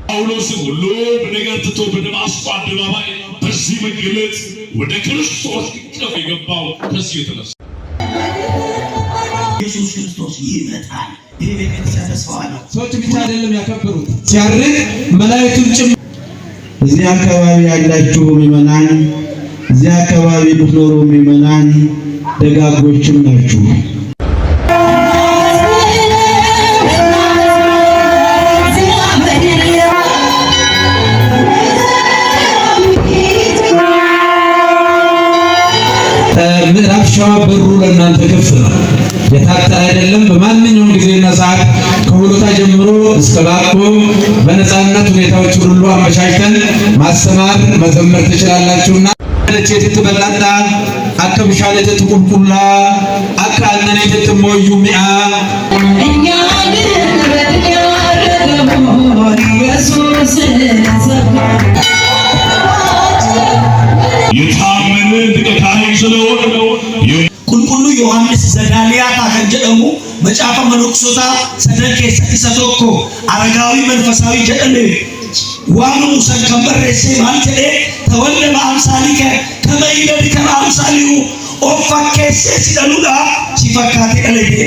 ጳውሎስ ሁሉ በነገር ትቶ በደማስቆ አደባባይ በዚህ መገለጥ ወደ ክርስቶስ ቅፍ የገባው ከዚህ የተነሳ ኢየሱስ ክርስቶስ ይመጣል። ይሄ ቤተክርስቲያን ተስፋው ነው። ሰዎች ብቻ አይደለም ያከበሩት ሲያርግ መላእክቱም ጭምር። እዚህ አካባቢ ያላችሁ ምእመናን፣ እዚህ አካባቢ የምትኖሩ ምእመናን ደጋጎችም ናችሁ። ምዕራፍ ሸዋ በሩ ለእናንተ ክፍት ነው። የታጠረ አይደለም። በማንኛውም ጊዜና ሰዓት ከሁለታ ጀምሮ እስከ ባቆ በነፃነት ሁኔታዎች ሁሉ አመቻችተን ማስተማር መዘመር ትችላላችሁና ለቼት ተበላጣ አከብሻለ ተጥቁልቁላ አካነነ ተጥሞዩ ሚአ እኛ ኢየሱስ የታመነ ድቀታይ ስለሆነ ቁልቁሉ ዮሐንስ ዘዳሊያ ታከጀሙ መጫፈ መነኩሶታ ሰደቄ ሰቲሰቶኮ አረጋዊ መንፈሳዊ ጀደለ ዋኑ ሙሰን ከመረሴ ማንተዴ ተወለ በአምሳሊከ ከመይደድ ከአምሳሊው ኦፋኬሴ ሲደሉዳ ሲፈካቴ ቀለይዴ